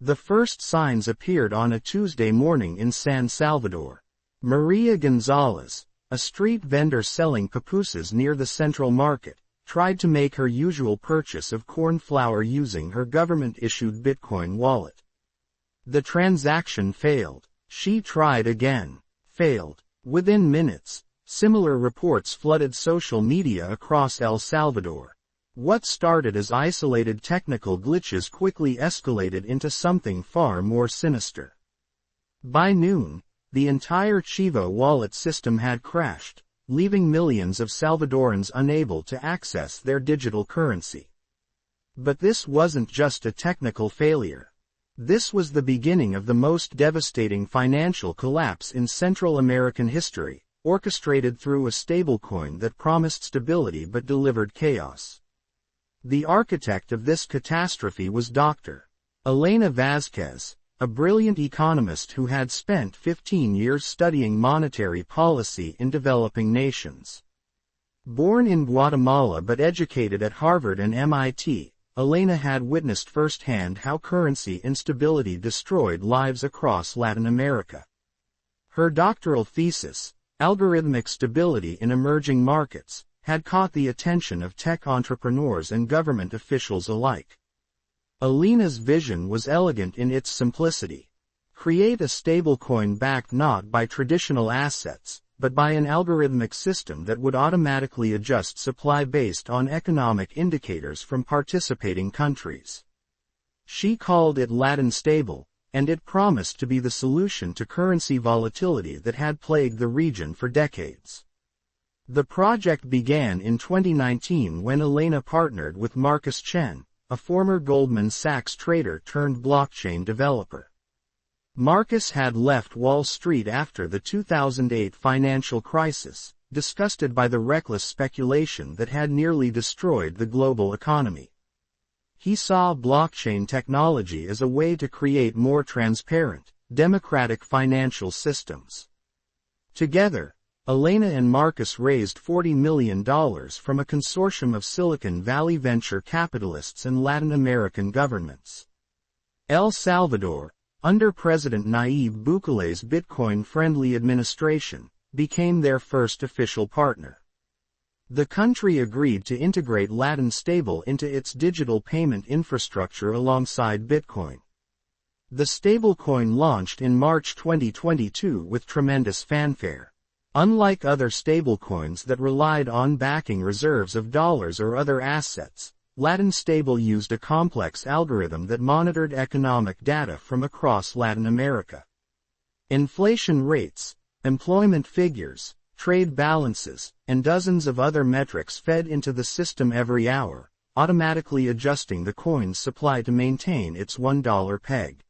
The first signs appeared on a Tuesday morning in San Salvador. Maria Gonzalez, a street vendor selling pupusas near the Central Market, tried to make her usual purchase of corn flour using her government-issued Bitcoin wallet. The transaction failed. She tried again. Failed. Within minutes, similar reports flooded social media across El Salvador. What started as isolated technical glitches quickly escalated into something far more sinister. By noon, the entire Chivo wallet system had crashed, leaving millions of Salvadorans unable to access their digital currency. But this wasn't just a technical failure. This was the beginning of the most devastating financial collapse in Central American history, orchestrated through a stablecoin that promised stability but delivered chaos. The architect of this catastrophe was Dr. Elena Vázquez, a brilliant economist who had spent 15 years studying monetary policy in developing nations. Born in Guatemala but educated at Harvard and MIT, Elena had witnessed firsthand how currency instability destroyed lives across Latin America. Her doctoral thesis, Algorithmic Stability in Emerging Markets, had caught the attention of tech entrepreneurs and government officials alike. Elena's vision was elegant in its simplicity. Create a stablecoin backed not by traditional assets, but by an algorithmic system that would automatically adjust supply based on economic indicators from participating countries. She called it Latin Stable, and it promised to be the solution to currency volatility that had plagued the region for decades. The project began in 2019 when Elena partnered with Marcus Chen, a former Goldman Sachs trader turned blockchain developer. Marcus had left Wall Street after the 2008 financial crisis, disgusted by the reckless speculation that had nearly destroyed the global economy. He saw blockchain technology as a way to create more transparent, democratic financial systems. Together, Elena and Marcus raised $40 million from a consortium of Silicon Valley venture capitalists and Latin American governments. El Salvador, under President Nayib Bukele's Bitcoin-friendly administration, became their first official partner. The country agreed to integrate Latin Stable into its digital payment infrastructure alongside Bitcoin. The stablecoin launched in March 2022 with tremendous fanfare. Unlike other stablecoins that relied on backing reserves of dollars or other assets, Latin Stable used a complex algorithm that monitored economic data from across Latin America. Inflation rates, employment figures, trade balances, and dozens of other metrics fed into the system every hour, automatically adjusting the coin's supply to maintain its $1 peg.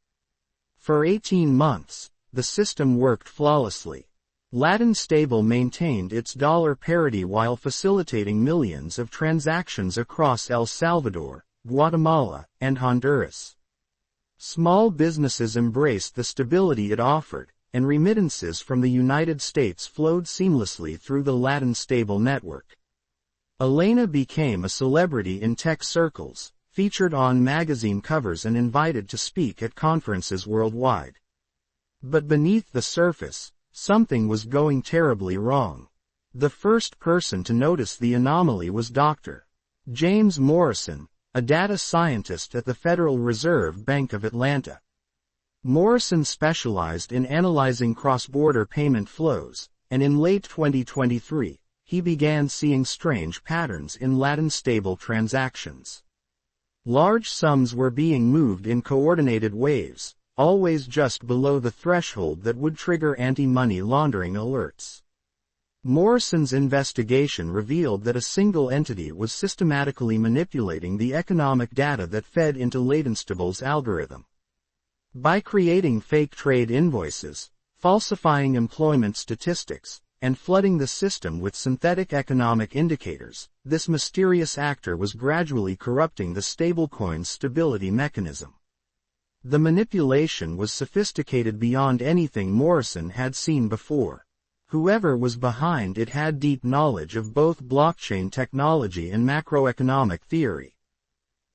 For 18 months, the system worked flawlessly. Latin Stable maintained its dollar parity while facilitating millions of transactions across El Salvador, Guatemala, and Honduras. Small businesses embraced the stability it offered, and remittances from the United States flowed seamlessly through the Latin Stable network. Elena became a celebrity in tech circles, featured on magazine covers and invited to speak at conferences worldwide. But beneath the surface, something was going terribly wrong. The first person to notice the anomaly was Dr. James Morrison, a data scientist at the Federal Reserve Bank of Atlanta. Morrison specialized in analyzing cross-border payment flows, and in late 2023, he began seeing strange patterns in Latin Stable transactions. Large sums were being moved in coordinated waves, always just below the threshold that would trigger anti-money laundering alerts. Morrison's investigation revealed that a single entity was systematically manipulating the economic data that fed into Latin Stable's algorithm. By creating fake trade invoices, falsifying employment statistics, and flooding the system with synthetic economic indicators, this mysterious actor was gradually corrupting the stablecoin's stability mechanism. The manipulation was sophisticated beyond anything Morrison had seen before. Whoever was behind it had deep knowledge of both blockchain technology and macroeconomic theory.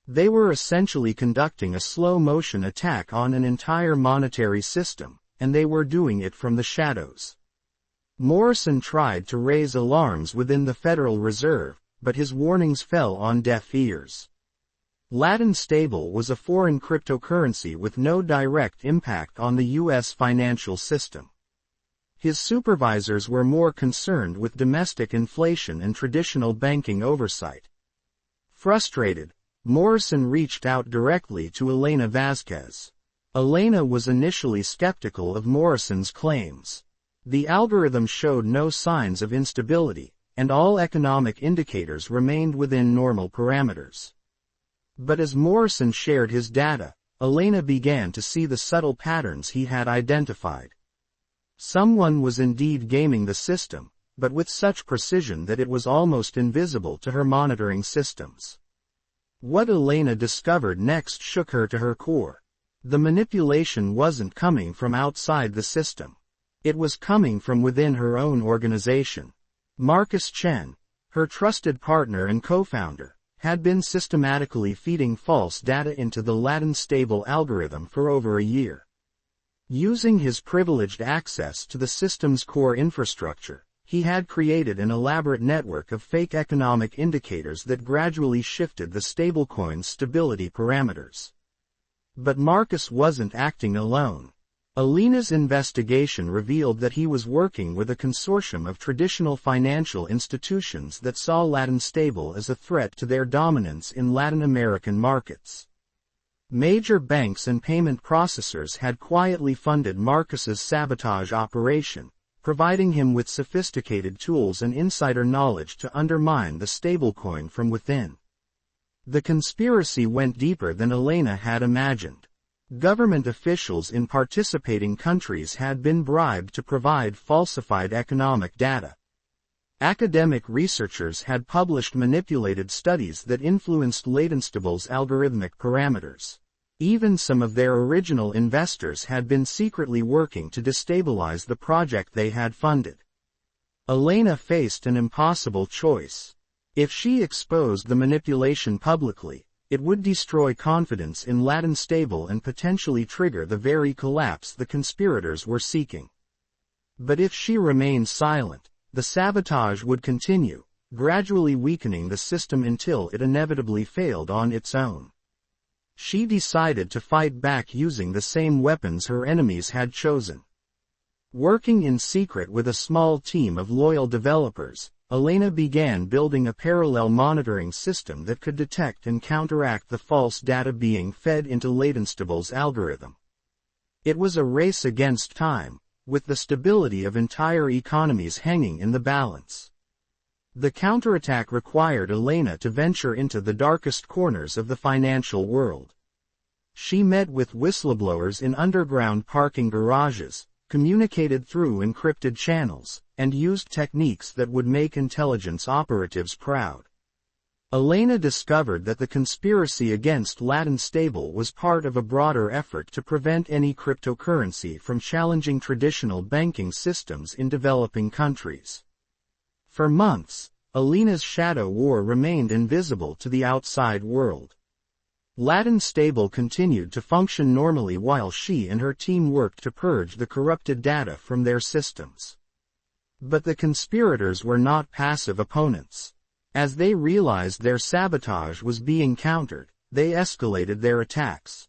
They were essentially conducting a slow-motion attack on an entire monetary system, and they were doing it from the shadows. Morrison tried to raise alarms within the Federal Reserve, but his warnings fell on deaf ears. Latin Stable was a foreign cryptocurrency with no direct impact on the U.S. financial system. His supervisors were more concerned with domestic inflation and traditional banking oversight. Frustrated, Morrison reached out directly to Elena Vazquez. Elena was initially skeptical of Morrison's claims. The algorithm showed no signs of instability, and all economic indicators remained within normal parameters. But as Morrison shared his data, Elena began to see the subtle patterns he had identified. Someone was indeed gaming the system, but with such precision that it was almost invisible to her monitoring systems. What Elena discovered next shook her to her core. The manipulation wasn't coming from outside the system. It was coming from within her own organization. Marcus Chen, her trusted partner and co-founder, had been systematically feeding false data into the Latin Stable algorithm for over a year. Using his privileged access to the system's core infrastructure, he had created an elaborate network of fake economic indicators that gradually shifted the stablecoin's stability parameters. But Marcus wasn't acting alone. Elena's investigation revealed that he was working with a consortium of traditional financial institutions that saw Latin Stable as a threat to their dominance in Latin American markets. Major banks and payment processors had quietly funded Marcus's sabotage operation, providing him with sophisticated tools and insider knowledge to undermine the stablecoin from within. The conspiracy went deeper than Elena had imagined. Government officials in participating countries had been bribed to provide falsified economic data. Academic researchers had published manipulated studies that influenced Ladenstable's algorithmic parameters. Even some of their original investors had been secretly working to destabilize the project they had funded. Elena faced an impossible choice. If she exposed the manipulation publicly, it would destroy confidence in Latin Stable and potentially trigger the very collapse the conspirators were seeking. But if she remained silent, the sabotage would continue, gradually weakening the system until it inevitably failed on its own. She decided to fight back using the same weapons her enemies had chosen. Working in secret with a small team of loyal developers, Elena began building a parallel monitoring system that could detect and counteract the false data being fed into Ladenstable's algorithm. It was a race against time, with the stability of entire economies hanging in the balance. The counterattack required Elena to venture into the darkest corners of the financial world. She met with whistleblowers in underground parking garages, communicated through encrypted channels, and used techniques that would make intelligence operatives proud. Elena discovered that the conspiracy against Latin Stable was part of a broader effort to prevent any cryptocurrency from challenging traditional banking systems in developing countries. For months, Elena's shadow war remained invisible to the outside world. Latin Stable continued to function normally while she and her team worked to purge the corrupted data from their systems. But the conspirators were not passive opponents. As they realized their sabotage was being countered, they escalated their attacks.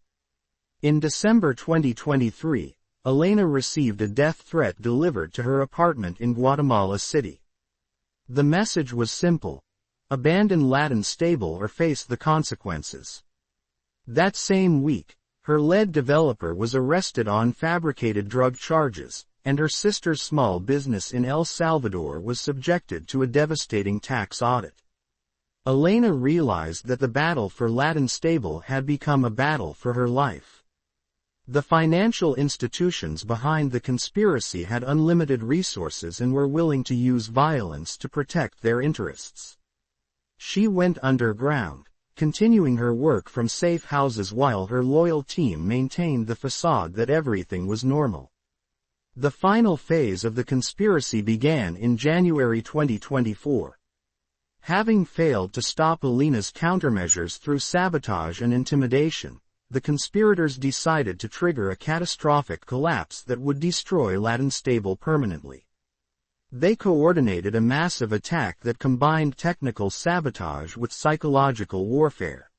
In December 2023, Elena received a death threat delivered to her apartment in Guatemala City. The message was simple: abandon Latin Stable or face the consequences. That same week, her lead developer was arrested on fabricated drug charges, and her sister's small business in El Salvador was subjected to a devastating tax audit. Elena realized that the battle for Latin Stable had become a battle for her life. The financial institutions behind the conspiracy had unlimited resources and were willing to use violence to protect their interests. She went underground, continuing her work from safe houses while her loyal team maintained the facade that everything was normal. The final phase of the conspiracy began in January 2024. Having failed to stop Elena's countermeasures through sabotage and intimidation, the conspirators decided to trigger a catastrophic collapse that would destroy Latin Stable permanently. They coordinated a massive attack that combined technical sabotage with psychological warfare.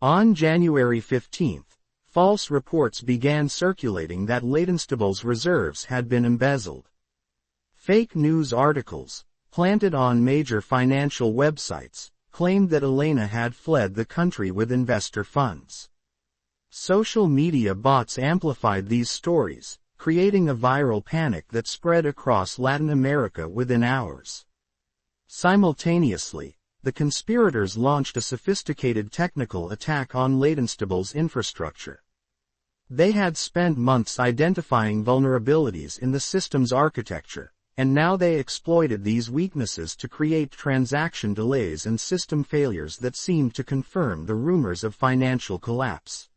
On January 15, false reports began circulating that Ladenstable's reserves had been embezzled. Fake news articles, planted on major financial websites, claimed that Elena had fled the country with investor funds. Social media bots amplified these stories, creating a viral panic that spread across Latin America within hours. Simultaneously, the conspirators launched a sophisticated technical attack on Ladenstable's infrastructure. They had spent months identifying vulnerabilities in the system's architecture, and now they exploited these weaknesses to create transaction delays and system failures that seemed to confirm the rumors of financial collapse.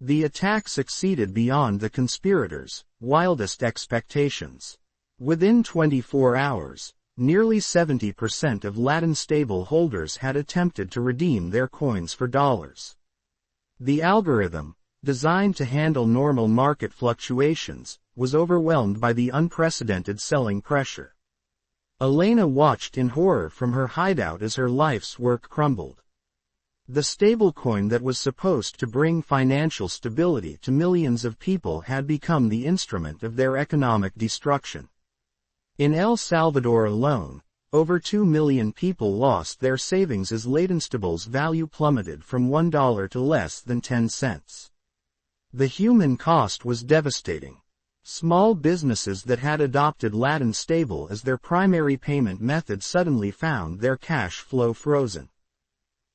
The attack succeeded beyond the conspirators' wildest expectations. Within 24 hours, nearly 70% of Latin Stable holders had attempted to redeem their coins for dollars. The algorithm, designed to handle normal market fluctuations, was overwhelmed by the unprecedented selling pressure. Elena watched in horror from her hideout as her life's work crumbled. The stablecoin that was supposed to bring financial stability to millions of people had become the instrument of their economic destruction. In El Salvador alone, over 2 million people lost their savings as Ladenstable's value plummeted from $1 to less than 10 cents. The human cost was devastating. Small businesses that had adopted Latin Stable as their primary payment method suddenly found their cash flow frozen.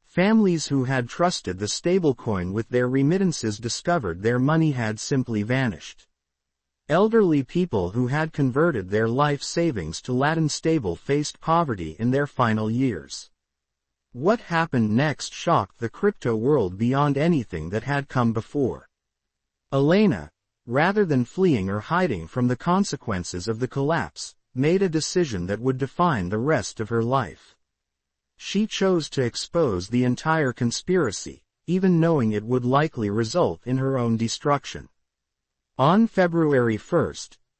Families who had trusted the stablecoin with their remittances discovered their money had simply vanished. Elderly people who had converted their life savings to Latin Stable faced poverty in their final years. What happened next shocked the crypto world beyond anything that had come before. Elena, rather than fleeing or hiding from the consequences of the collapse, made a decision that would define the rest of her life. She chose to expose the entire conspiracy, even knowing it would likely result in her own destruction. On February 1,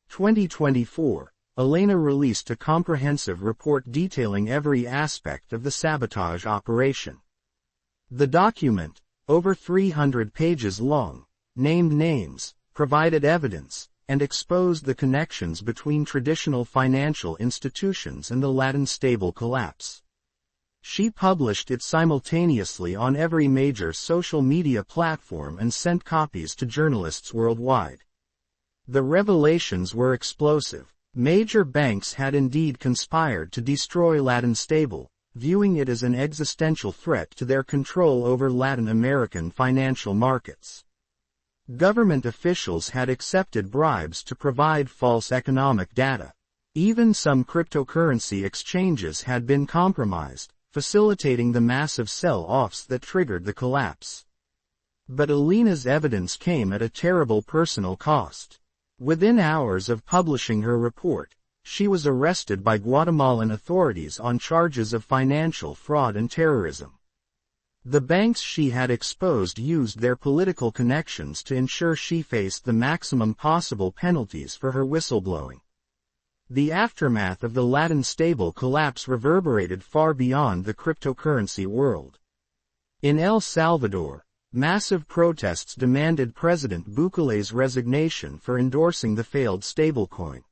2024, Elena released a comprehensive report detailing every aspect of the sabotage operation. The document, over 300 pages long, named names, provided evidence, and exposed the connections between traditional financial institutions and the Latin Stable collapse. She published it simultaneously on every major social media platform and sent copies to journalists worldwide. The revelations were explosive. Major banks had indeed conspired to destroy Latin Stable, viewing it as an existential threat to their control over Latin American financial markets. Government officials had accepted bribes to provide false economic data. Even some cryptocurrency exchanges had been compromised, facilitating the massive sell-offs that triggered the collapse. But Elena's evidence came at a terrible personal cost. Within hours of publishing her report, she was arrested by Guatemalan authorities on charges of financial fraud and terrorism. The banks she had exposed used their political connections to ensure she faced the maximum possible penalties for her whistleblowing. The aftermath of the Latin Stable collapse reverberated far beyond the cryptocurrency world. In El Salvador, massive protests demanded President Bukele's resignation for endorsing the failed stablecoin.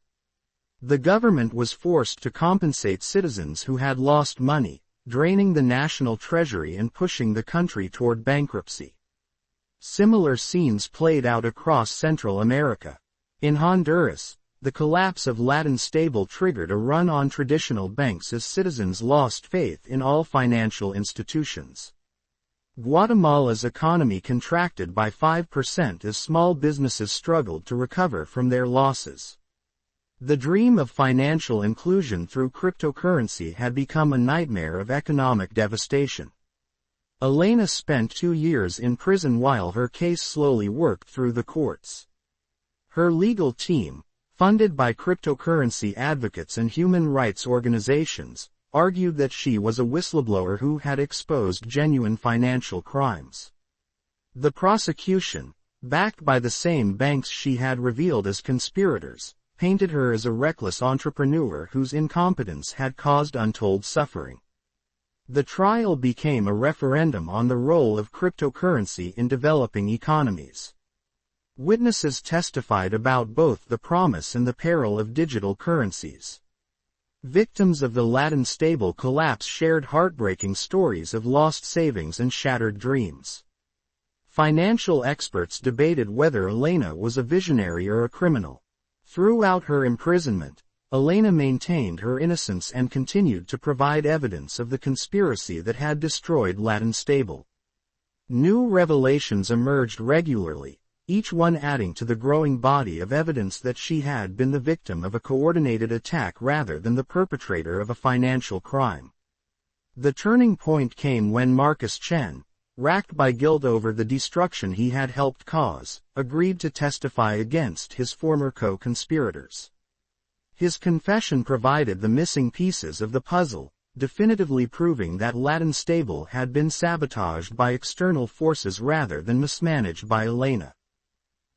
The government was forced to compensate citizens who had lost money, draining the national treasury and pushing the country toward bankruptcy. Similar scenes played out across Central America. In Honduras, the collapse of Latin Stable triggered a run on traditional banks as citizens lost faith in all financial institutions. Guatemala's economy contracted by 5% as small businesses struggled to recover from their losses. The dream of financial inclusion through cryptocurrency had become a nightmare of economic devastation. Elena spent 2 years in prison while her case slowly worked through the courts. Her legal team, funded by cryptocurrency advocates and human rights organizations, argued that she was a whistleblower who had exposed genuine financial crimes. The prosecution, backed by the same banks she had revealed as conspirators, painted her as a reckless entrepreneur whose incompetence had caused untold suffering. The trial became a referendum on the role of cryptocurrency in developing economies. Witnesses testified about both the promise and the peril of digital currencies. Victims of the Latin stable collapse shared heartbreaking stories of lost savings and shattered dreams. Financial experts debated whether Elena was a visionary or a criminal. Throughout her imprisonment, Elena maintained her innocence and continued to provide evidence of the conspiracy that had destroyed Latin stable. New revelations emerged regularly, each one adding to the growing body of evidence that she had been the victim of a coordinated attack rather than the perpetrator of a financial crime. The turning point came when Marcus Chen, racked by guilt over the destruction he had helped cause, agreed to testify against his former co-conspirators. His confession provided the missing pieces of the puzzle, definitively proving that Latin stable had been sabotaged by external forces rather than mismanaged by Elena.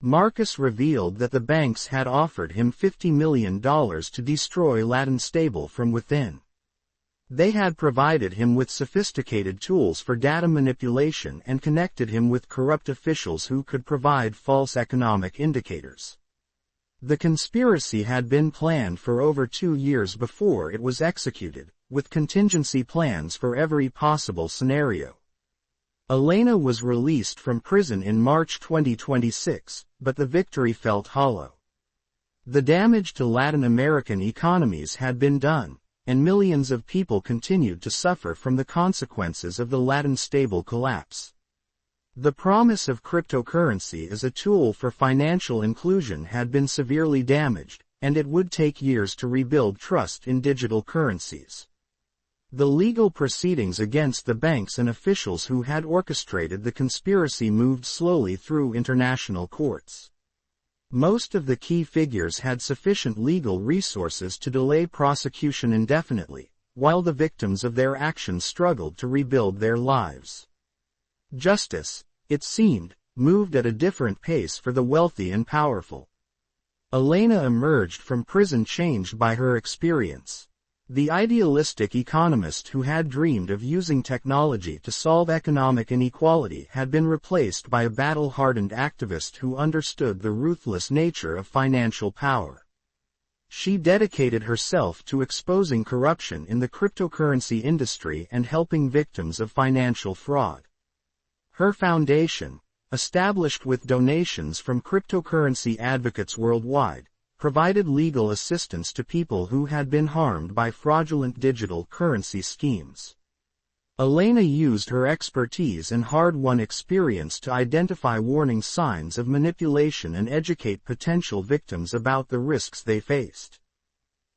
Marcus revealed that the banks had offered him $50 million to destroy Latin stable from within. They had provided him with sophisticated tools for data manipulation and connected him with corrupt officials who could provide false economic indicators. The conspiracy had been planned for over 2 years before it was executed, with contingency plans for every possible scenario. Elena was released from prison in March 2026, but the victory felt hollow. The damage to Latin American economies had been done, and millions of people continued to suffer from the consequences of the Latin stable collapse. The promise of cryptocurrency as a tool for financial inclusion had been severely damaged, and it would take years to rebuild trust in digital currencies. The legal proceedings against the banks and officials who had orchestrated the conspiracy moved slowly through international courts. Most of the key figures had sufficient legal resources to delay prosecution indefinitely, while the victims of their actions struggled to rebuild their lives. Justice, it seemed, moved at a different pace for the wealthy and powerful. Elena emerged from prison changed by her experience. The idealistic economist who had dreamed of using technology to solve economic inequality had been replaced by a battle-hardened activist who understood the ruthless nature of financial power. She dedicated herself to exposing corruption in the cryptocurrency industry and helping victims of financial fraud. Her foundation, established with donations from cryptocurrency advocates worldwide, provided legal assistance to people who had been harmed by fraudulent digital currency schemes. Elena used her expertise and hard-won experience to identify warning signs of manipulation and educate potential victims about the risks they faced.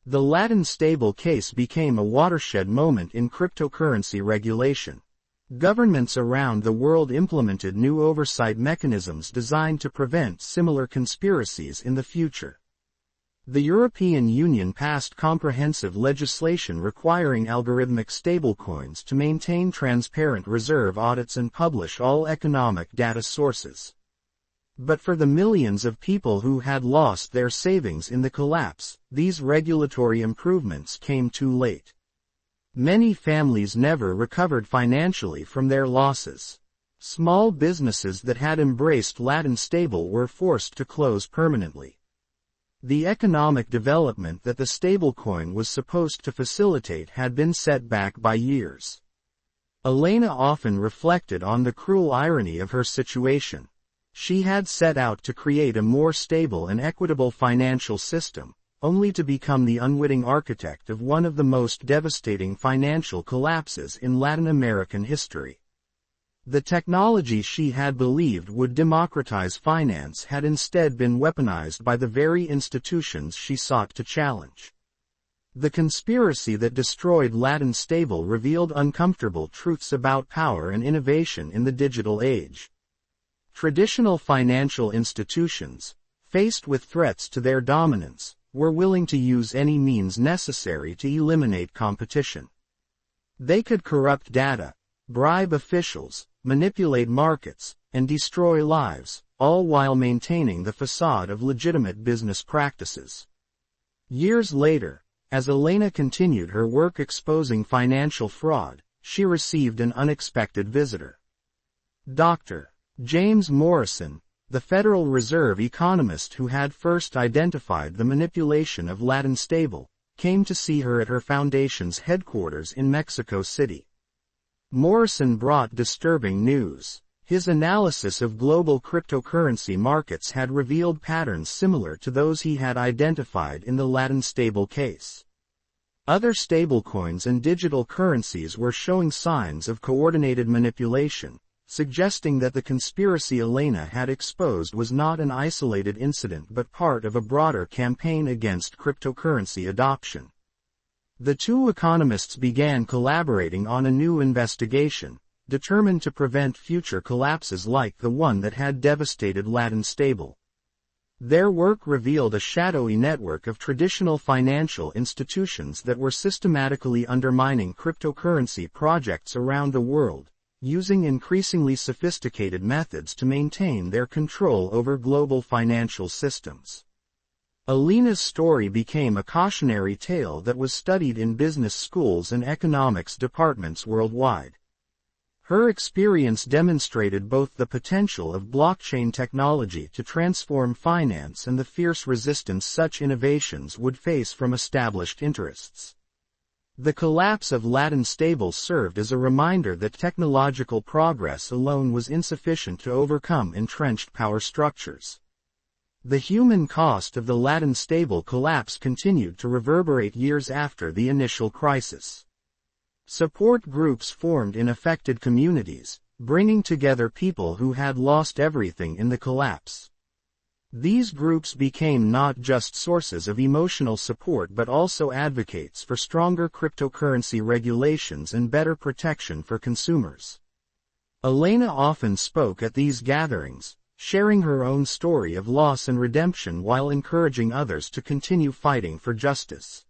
The Latin stable case became a watershed moment in cryptocurrency regulation. Governments around the world implemented new oversight mechanisms designed to prevent similar conspiracies in the future. The European Union passed comprehensive legislation requiring algorithmic stablecoins to maintain transparent reserve audits and publish all economic data sources. But for the millions of people who had lost their savings in the collapse, these regulatory improvements came too late. Many families never recovered financially from their losses. Small businesses that had embraced Latin stable were forced to close permanently. The economic development that the stablecoin was supposed to facilitate had been set back by years. Elena often reflected on the cruel irony of her situation. She had set out to create a more stable and equitable financial system, only to become the unwitting architect of one of the most devastating financial collapses in Latin American history. The technology she had believed would democratize finance had instead been weaponized by the very institutions she sought to challenge. The conspiracy that destroyed Latin stable revealed uncomfortable truths about power and innovation in the digital age. Traditional financial institutions, faced with threats to their dominance, were willing to use any means necessary to eliminate competition. They could corrupt data, bribe officials, manipulate markets, and destroy lives, all while maintaining the facade of legitimate business practices. Years later, as Elena continued her work exposing financial fraud, she received an unexpected visitor. Dr. James Morrison, the Federal Reserve economist who had first identified the manipulation of Latin stable, came to see her at her foundation's headquarters in Mexico City. Morrison brought disturbing news. His analysis of global cryptocurrency markets had revealed patterns similar to those he had identified in the Latin stable case. Other stablecoins and digital currencies were showing signs of coordinated manipulation, suggesting that the conspiracy Elena had exposed was not an isolated incident but part of a broader campaign against cryptocurrency adoption. The two economists began collaborating on a new investigation, determined to prevent future collapses like the one that had devastated Latin stable. Their work revealed a shadowy network of traditional financial institutions that were systematically undermining cryptocurrency projects around the world, using increasingly sophisticated methods to maintain their control over global financial systems. Elena's story became a cautionary tale that was studied in business schools and economics departments worldwide. Her experience demonstrated both the potential of blockchain technology to transform finance and the fierce resistance such innovations would face from established interests. The collapse of Latin stable served as a reminder that technological progress alone was insufficient to overcome entrenched power structures. The human cost of the Latin stable collapse continued to reverberate years after the initial crisis. Support groups formed in affected communities, bringing together people who had lost everything in the collapse. These groups became not just sources of emotional support but also advocates for stronger cryptocurrency regulations and better protection for consumers. Elena often spoke at these gatherings, sharing her own story of loss and redemption while encouraging others to continue fighting for justice.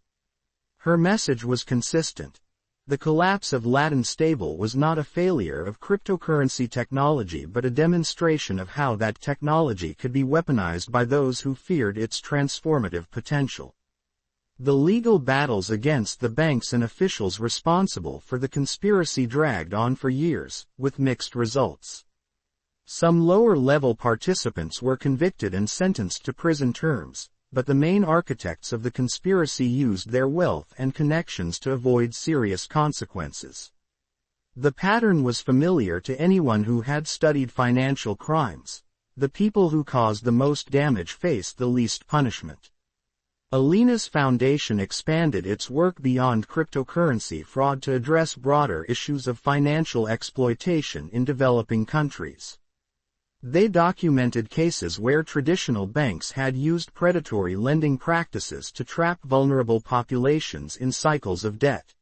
Her message was consistent. The collapse of Latin stable was not a failure of cryptocurrency technology but a demonstration of how that technology could be weaponized by those who feared its transformative potential. The legal battles against the banks and officials responsible for the conspiracy dragged on for years, with mixed results. Some lower-level participants were convicted and sentenced to prison terms, but the main architects of the conspiracy used their wealth and connections to avoid serious consequences. The pattern was familiar to anyone who had studied financial crimes. The people who caused the most damage faced the least punishment. Elena's foundation expanded its work beyond cryptocurrency fraud to address broader issues of financial exploitation in developing countries. They documented cases where traditional banks had used predatory lending practices to trap vulnerable populations in cycles of debt.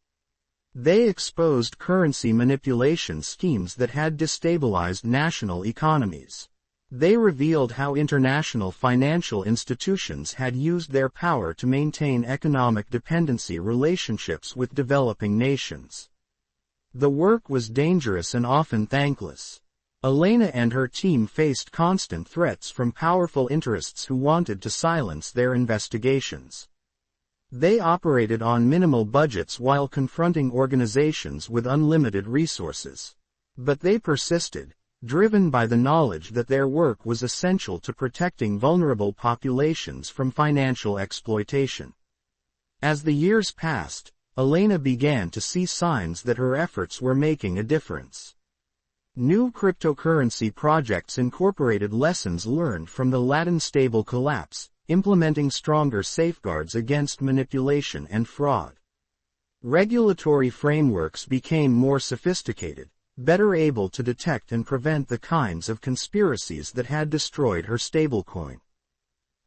They exposed currency manipulation schemes that had destabilized national economies. They revealed how international financial institutions had used their power to maintain economic dependency relationships with developing nations. The work was dangerous and often thankless. Elena and her team faced constant threats from powerful interests who wanted to silence their investigations. They operated on minimal budgets while confronting organizations with unlimited resources. But they persisted, driven by the knowledge that their work was essential to protecting vulnerable populations from financial exploitation. As the years passed, Elena began to see signs that her efforts were making a difference. New cryptocurrency projects incorporated lessons learned from the Latin stable collapse, implementing stronger safeguards against manipulation and fraud. Regulatory frameworks became more sophisticated, better able to detect and prevent the kinds of conspiracies that had destroyed her stablecoin.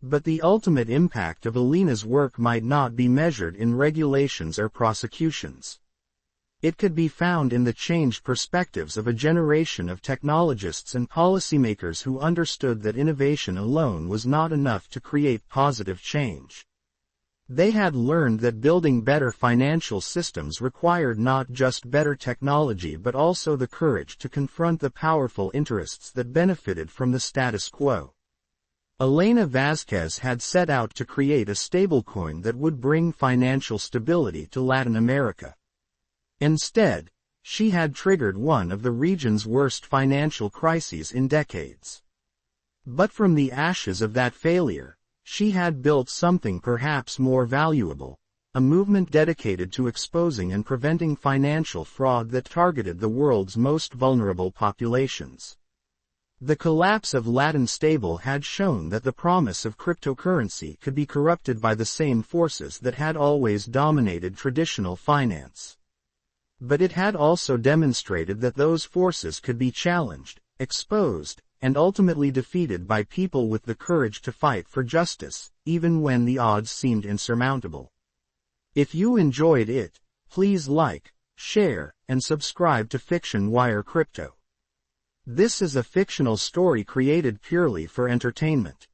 But the ultimate impact of Elena's work might not be measured in regulations or prosecutions. It could be found in the changed perspectives of a generation of technologists and policymakers who understood that innovation alone was not enough to create positive change. They had learned that building better financial systems required not just better technology but also the courage to confront the powerful interests that benefited from the status quo. Elena Vázquez had set out to create a stablecoin that would bring financial stability to Latin America. Instead, she had triggered one of the region's worst financial crises in decades. But from the ashes of that failure, she had built something perhaps more valuable, a movement dedicated to exposing and preventing financial fraud that targeted the world's most vulnerable populations. The collapse of Latin Stable had shown that the promise of cryptocurrency could be corrupted by the same forces that had always dominated traditional finance. But it had also demonstrated that those forces could be challenged, exposed, and ultimately defeated by people with the courage to fight for justice, even when the odds seemed insurmountable. If you enjoyed it, please like, share, and subscribe to FictionWire Crypto. This is a fictional story created purely for entertainment.